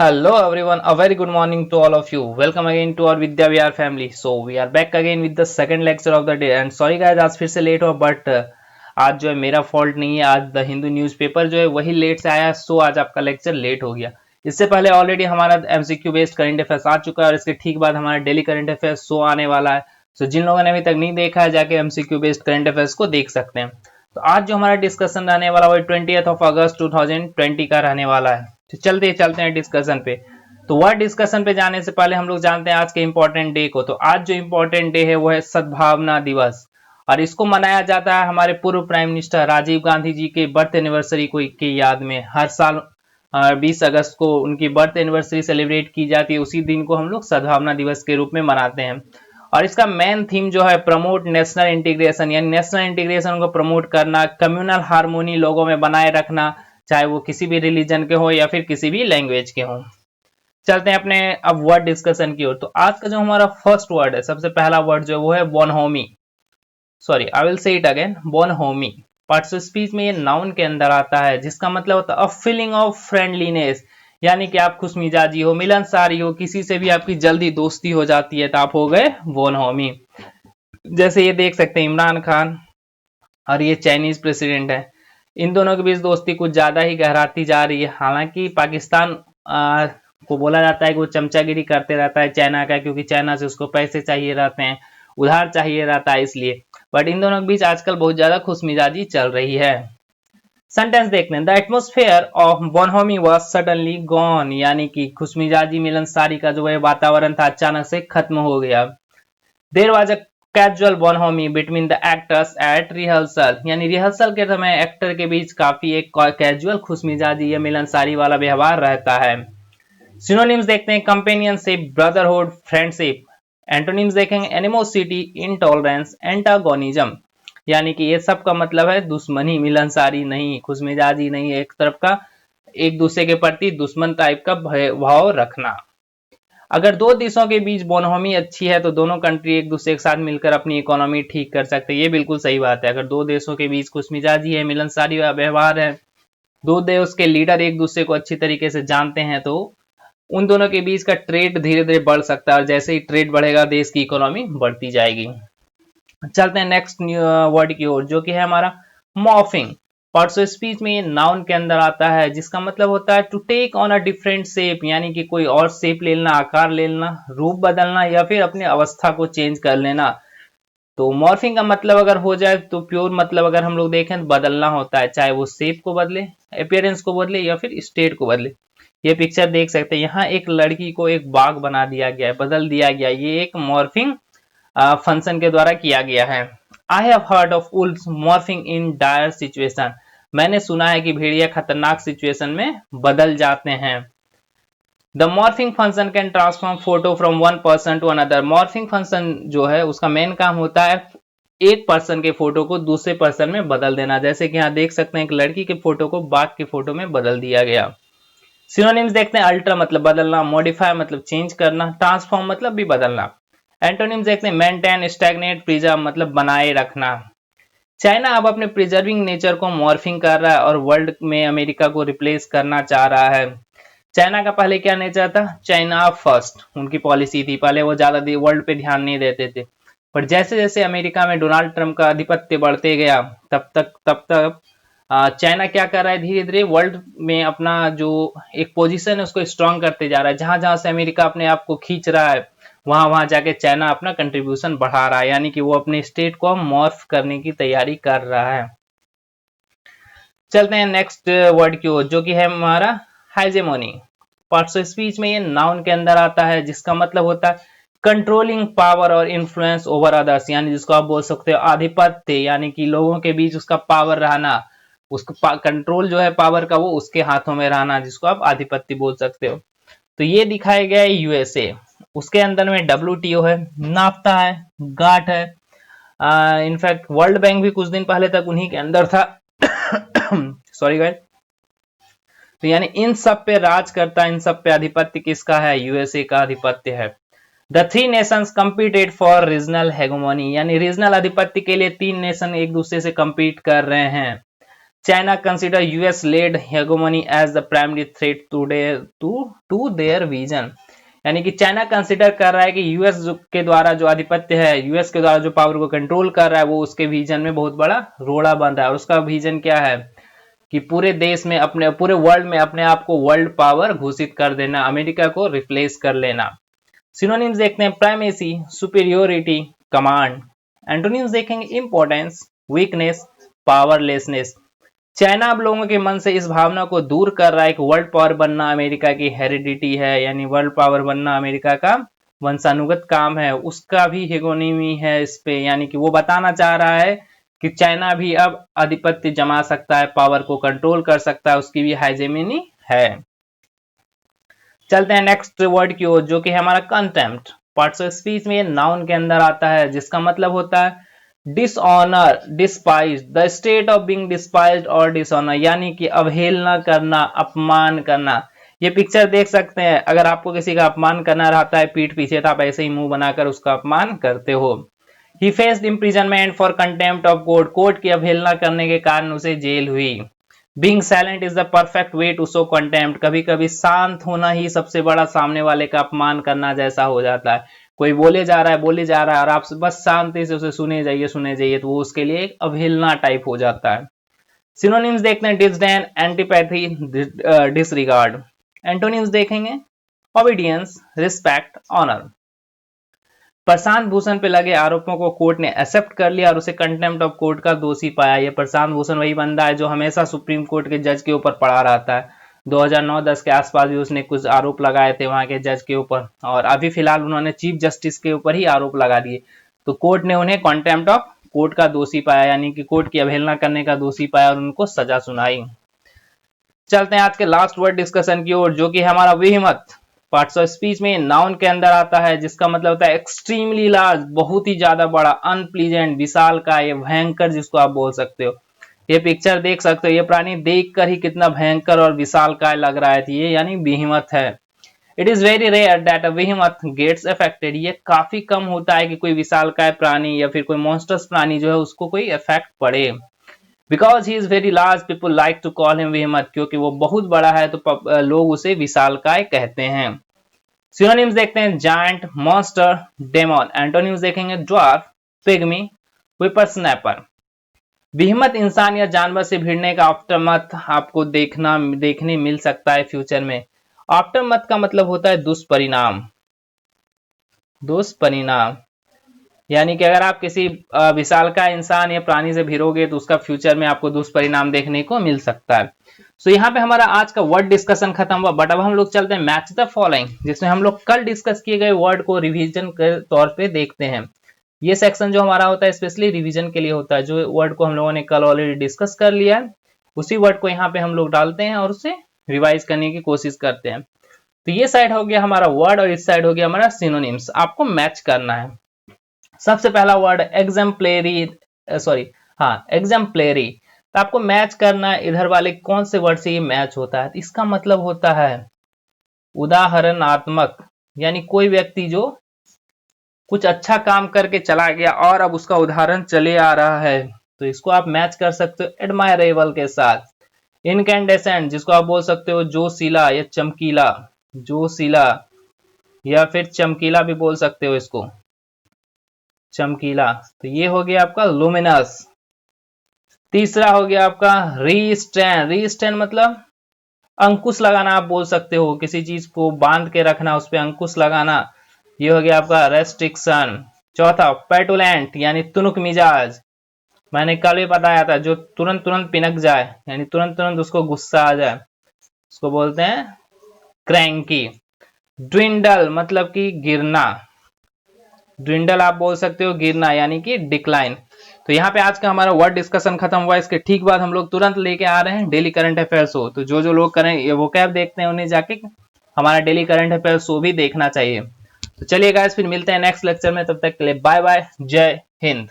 Hello everyone, a very good morning to all of you. Welcome again to our Vidya Vihar family. So we are back again with the second lecture of the day. And sorry guys, आज फिर से late हुआ but आज जो है मेरा fault नहीं है। आज द हिंदू न्यूज़पेपर जो है वही लेट से आया, सो आज आपका लेक्चर लेट हो गया। इससे पहले ऑलरेडी हमारा एमसीक्यू बेस्ड करंट अफेयर्स आ चुका है और इसके ठीक बाद हमारा डेली करंट अफेयर्स शो आने वाला है। सो जिन लोगों ने अभी तक नहीं देखा है जाके एमसीक्यू बेस्ड करंट अफेयर्स को देख सकते हैं। तो आज जो हमारा डिस्कशन रहने वाला वो 20 अगस्त 2020 का रहने वाला है। तो चलते हैं डिस्कशन पे। तो वर्ड डिस्कशन पे जाने से पहले हम लोग जानते हैं आज के इंपॉर्टेंट डे को। तो आज जो इंपॉर्टेंट डे है वो है सद्भावना दिवस और इसको मनाया जाता है हमारे पूर्व प्राइम मिनिस्टर राजीव गांधी जी के बर्थ एनिवर्सरी को की याद में। हर साल 20 अगस्त को उनकी बर्थ एनिवर्सरी सेलिब्रेट की जाती है। उसी दिन को हम लोग सद्भावना दिवस के रूप में मनाते हैं और इसका मेन थीम जो है प्रमोट नेशनल इंटीग्रेशन, यानी नेशनल इंटीग्रेशन को प्रमोट करना, कम्युनल हार्मोनी लोगों में बनाए रखना, चाहे वो किसी भी रिलीजन के हो या फिर किसी भी लैंग्वेज के हो। चलते हैं अपने अब वर्ड डिस्कशन की ओर। तो आज का जो हमारा फर्स्ट वर्ड है, सबसे पहला वर्ड जो है वो है बोनहोमी। Sorry, I will say it again, बोनहोमी। Parts of speech में ये नाउन के अंदर आता है जिसका मतलब होता है अ फीलिंग ऑफ फ्रेंडलीनेस, यानी कि आप खुशमिजाजी हो, मिलनसारी हो, किसी से भी आपकी जल्दी दोस्ती हो जाती है तो आप हो गए बोनहोमी। जैसे ये देख सकते हैं इमरान खान और ये चाइनीज प्रेसिडेंट है, इन दोनों के बीच दोस्ती कुछ ज्यादा ही गहराती जा रही है। हालांकि पाकिस्तान को बोला जाता है कि वो चमचागिरी करते रहता है चाइना का, क्योंकि चाइना से उसको पैसे चाहिए रहते हैं, उधार चाहिए रहता है इसलिए। बट इन दोनों के बीच आजकल बहुत ज्यादा खुशमिजाजी चल रही है। सेंटेंस देखते हैं। The atmosphere of बोनहोमी was suddenly gone, यानी कि खुशमिजाजी मिलनसारी का जो है वातावरण था अचानक से खत्म हो गया। There was a casual bonhomie between the actors at rehearsal, यानी रिहर्सल के समय एक्टर के बीच काफी एक कैजुअल खुशमिजाजी या मिलनसारी वाला व्यवहार रहता है। सिनोनिम्स देखते हैं। Companionship, brotherhood, friendship. एंटोनिम्स देखेंगे। एनिमोसिटी, इंटॉलरेंस, एंटागोनिज्म, यानी कि ये सब का मतलब है दुश्मनी, मिलनसारी नहीं, खुशमिजाजी नहीं, एक तरफ का एक दूसरे के प्रति दुश्मन टाइप का भाव रखना। अगर दो देशों के बीच बोनहोमी अच्छी है तो दोनों कंट्री एक दूसरे के साथ मिलकर अपनी इकोनॉमी ठीक कर सकते हैं। ये बिल्कुल सही बात है। अगर दो देशों के बीच खुशमिजाजी है, मिलनसारी व्यवहार है, दो देश के लीडर एक दूसरे को अच्छी तरीके से जानते हैं तो उन दोनों के बीच का ट्रेड धीरे धीरे बढ़ सकता है और जैसे ही ट्रेड बढ़ेगा देश की इकोनॉमी बढ़ती जाएगी। चलते हैं नेक्स्ट वर्ड की ओर जो कि है हमारा मॉर्फिंग। पार्ट्स ऑफ स्पीच में ये नाउन के अंदर आता है जिसका मतलब होता है to take on a different shape, यानी कि कोई और शेप ले लेना, आकार ले लेना, रूप बदलना या फिर अपनी अवस्था को चेंज कर लेना। तो मॉर्फिंग का मतलब अगर हो जाए तो प्योर मतलब अगर हम लोग देखें तो बदलना होता है, चाहे वो शेप को बदले, अपीयरेंस को बदले या फिर स्टेट को बदले। ये पिक्चर देख सकते हैं, यहाँ एक लड़की को एक बाघ बना दिया गया है, बदल दिया गया, ये एक मॉर्फिंग फंक्शन के द्वारा किया गया है। I have heard of Wolves morphing in dire situation, मैंने सुना है कि भेड़िया खतरनाक सिचुएशन में बदल जाते हैं। The morphing function can transform photo from one person to another. Morphing function जो है उसका मेन काम होता है एक पर्सन के फोटो को दूसरे पर्सन में बदल देना। जैसे कि यहाँ देख सकते हैं एक लड़की के फोटो को बाघ के फोटो में बदल दिया गया। सिनोनिम्स देखते हैं। अल्टर मतलब बदलना, मॉडिफाई मतलब चेंज करना, ट्रांसफॉर्म मतलब भी बदलना। एंटोनिम्स देखते हैं। मेंटेन, स्टैग्नेट, प्रिजर्व मतलब बनाए रखना। चाइना अब अपने प्रिजर्विंग नेचर को मॉर्फिंग कर रहा है और वर्ल्ड में अमेरिका को रिप्लेस करना चाह रहा है। चाइना का पहले क्या नेचर था, चाइना फर्स्ट उनकी पॉलिसी थी, पहले वो ज्यादा वर्ल्ड पे ध्यान नहीं देते थे। पर जैसे जैसे अमेरिका में डोनाल्ड ट्रंप का आधिपत्य बढ़ते गया तब तक चाइना क्या कर रहा है, धीरे धीरे वर्ल्ड में अपना जो एक पोजीशन है उसको स्ट्रांग करते जा रहा है। जहां जहां से अमेरिका अपने आप को खींच रहा है वहां वहां जाके चाइना अपना कंट्रीब्यूशन बढ़ा रहा है, यानी कि वो अपने स्टेट को मॉर्फ करने की तैयारी कर रहा है। चलते हैं नेक्स्ट वर्ड की ओर जो कि है हमारा हाइजेमोनी। पार्ट्स ऑफ स्पीच में ये नाउन के अंदर आता है जिसका मतलब होता है कंट्रोलिंग पावर और इन्फ्लुएंस ओवर अदर्स, यानी जिसको आप बोल सकते हो आधिपत्य, यानी कि लोगों के बीच उसका पावर रहना, उसको कंट्रोल जो है पावर का वो उसके हाथों में रहना, जिसको आप आधिपत्य बोल सकते हो। तो ये दिखाया गया है यूएसए, उसके अंदर में डब्ल्यूटीओ है, नाफ्ता है, गाट है, इनफैक्ट वर्ल्ड बैंक भी कुछ दिन पहले तक उन्हीं के अंदर था। Sorry guys. तो यानी इन सब पे राज करता है, इन सब पे आधिपत्य किसका है, यूएसए का आधिपत्य है। The three nations competed for regional hegemony, यानी रीजनल आधिपत्य के लिए तीन नेशन एक दूसरे से कम्पीट कर रहे हैं। China consider US led hegemony as the primary threat to their vision. यानी कि चाइना कंसिडर कर रहा है कि यूएस के द्वारा जो आधिपत्य है, यूएस के द्वारा जो पावर को कंट्रोल कर रहा है, वो उसके विजन में बहुत बड़ा रोड़ा बन रहा है। और उसका विजन क्या है कि पूरे देश में, अपने पूरे वर्ल्ड में अपने आप को वर्ल्ड पावर घोषित कर देना, अमेरिका को रिप्लेस कर लेना। सिनोनिम्स देखते हैं, प्राइमेसी, सुपीरियोरिटी, कमांड। एंटोनिम्स देखेंगे, इंपॉर्टेंस, वीकनेस, पावरलेसनेस। चाइना अब लोगों के मन से इस भावना को दूर कर रहा है कि वर्ल्ड पावर बनना अमेरिका की हेरिडिटी है, यानी वर्ल्ड पावर बनना अमेरिका का वंशानुगत काम है, उसका भी हेगोनिमी है इस पे। यानी कि वो बताना चाह रहा है कि चाइना भी अब आधिपत्य जमा सकता है, पावर को कंट्रोल कर सकता है, उसकी भी हाइजेमिनी है। चलते हैं नेक्स्ट वर्ड की ओर, जो कि है हमारा कंटेम्प्ट। पार्ट्स ऑफ स्पीच में नाउन के अंदर आता है, जिसका मतलब होता है dishonour, despise, the state of being डिस्पाइज्ड और डिसऑनर, यानी कि अवहेलना करना, अपमान करना। ये पिक्चर देख सकते हैं, अगर आपको किसी का अपमान करना रहता है पीठ पीछे, तो आप ऐसे ही मुंह बनाकर उसका अपमान करते हो। He faced imprisonment for contempt of court, court की अवहेलना करने के कारण उसे जेल हुई। Being silent is the perfect way to show contempt, कभी कभी शांत होना ही सबसे बड़ा सामने वाले का अपमान करना जैसा हो जाता है। कोई बोले जा रहा है, बोले जा रहा है, और आप बस शांति से उसे सुने जाइए, तो वो उसके लिए एक अवहेलना टाइप हो जाता है। सिनोनिम्स देखते हैं, डिसडेन, एंटीपैथी, डिसरिगार्ड। एंटोनिम्स देखेंगे, obedience, respect, honour. Prashant Bhushan पे लगे आरोपों को कोर्ट ने एक्सेप्ट कर लिया और उसे कंटेम्प्ट ऑफ कोर्ट का दोषी पाया। ये प्रशांत भूषण वही बंदा है जो हमेशा सुप्रीम कोर्ट के जज के ऊपर पड़ा रहता है। 2009-10 के आसपास भी उसने कुछ आरोप लगाए थे वहां के जज के ऊपर, और अभी फिलहाल उन्होंने चीफ जस्टिस के ऊपर ही आरोप लगा दिए। तो कोर्ट ने उन्हें कंटेम्प्ट ऑफ कोर्ट का दोषी पाया, यानी कि कोर्ट की अवहेलना करने का दोषी पाया और उनको सजा सुनाई। चलते हैं आज के लास्ट वर्ड डिस्कशन की ओर, जो कि हमारा विहिमत। पार्ट्स ऑफ स्पीच में नाउन के अंदर आता है, जिसका मतलब होता है एक्सट्रीमली लार्ज, बहुत ही ज्यादा बड़ा, अनप्लीजेंट, विशाल का, ये भयंकर जिसको आप बोल सकते हो। ये पिक्चर देख सकते हो, ये प्राणी देखकर ही कितना भयंकर और विशाल का लग रहा है, ये यानी बेहिम्मत है। It is very rare that a behemoth gets affected, ये काफी कम होता है कि कोई विशालकाय प्राणी या फिर कोई मॉन्स्टर्स प्राणी जो है उसको कोई इफेक्ट पड़े। Because he is very large people like to call him behemoth, क्योंकि वो बहुत बड़ा है तो लोग उसे विशालकाय कहते हैं। सिनोनिम्स देखते हैं, जायंट, मॉन्स्टर, डेमन। एंटोनिम्स देखेंगे, ड्वार्फ, पिग्मी, व्हिपरस्नैपर। बेहिम्मत इंसान या जानवर से भिड़ने का आफ्टरमथ आपको देखने मिल सकता है फ्यूचर में। आफ्टरमथ का मतलब होता है दुष्परिणाम, दुष्परिणाम, यानी कि अगर आप किसी विशालकाय इंसान या प्राणी से भिड़ोगे तो उसका फ्यूचर में आपको दुष्परिणाम देखने को मिल सकता है। सो यहाँ पे हमारा आज का वर्ड डिस्कशन खत्म हुआ, बट अब हम लोग चलते हैं मैच द फॉलोइंग, जिसमें हम लोग कल डिस्कस किए गए वर्ड को रिवीजन के तौर पे देखते हैं। ये सेक्शन जो हमारा होता है स्पेशली रिवीजन के लिए होता है, जो वर्ड को हम लोगों ने कल ऑलरेडी डिस्कस कर लिया है उसी वर्ड को यहाँ पे हम लोग डालते हैं और उसे रिवाइज करने की कोशिश करते हैं। तो ये साइड हो गया हमारा वर्ड और इस साइड हो गया हमारा सिनोनिम्स, आपको मैच करना है। सबसे पहला वर्ड एग्जाम्पलेरी, एग्जाम्पलेरी, तो आपको मैच करना है इधर वाले कौन से वर्ड से ये मैच होता है। इसका मतलब होता है उदाहरणात्मक, यानी कोई व्यक्ति जो कुछ अच्छा काम करके चला गया और अब उसका उदाहरण चले आ रहा है, तो इसको आप मैच कर सकते हो एडमायरेबल के साथ। इनकैंडेसेंट, जिसको आप बोल सकते हो जोशीला या चमकीला, जोशीला या फिर चमकीला भी बोल सकते हो इसको, चमकीला। तो ये हो गया आपका लुमिनस। तीसरा हो गया आपका रीस्टैंड, रीस्टैंड मतलब अंकुश लगाना आप बोल सकते हो, किसी चीज को बांध के रखना, उस पर अंकुश लगाना, ये हो गया आपका रेस्ट्रिक्शन। चौथा पेटुलेंट, यानी तुनुक मिजाज, मैंने कल भी बताया था, जो तुरंत तुरंत पिनक जाए, यानी तुरंत तुरंत उसको गुस्सा आ जाए, उसको बोलते हैं क्रैंकी। ड्विंडल मतलब कि गिरना, ड्विंडल आप बोल सकते हो गिरना, यानी कि डिक्लाइन। तो यहाँ पे आज का हमारा वर्ड डिस्कशन खत्म हुआ। इसके ठीक बाद हम लोग तुरंत लेके आ रहे हैं डेली करंट अफेयर शो। तो जो जो लोग करें ये वो कैब देखते हैं, उन्हें जाके हमारा डेली करंट अफेयर शो भी देखना चाहिए। तो चलिए गाइस, फिर मिलते हैं नेक्स्ट लेक्चर में, तब तक के लिए बाय बाय, जय हिंद।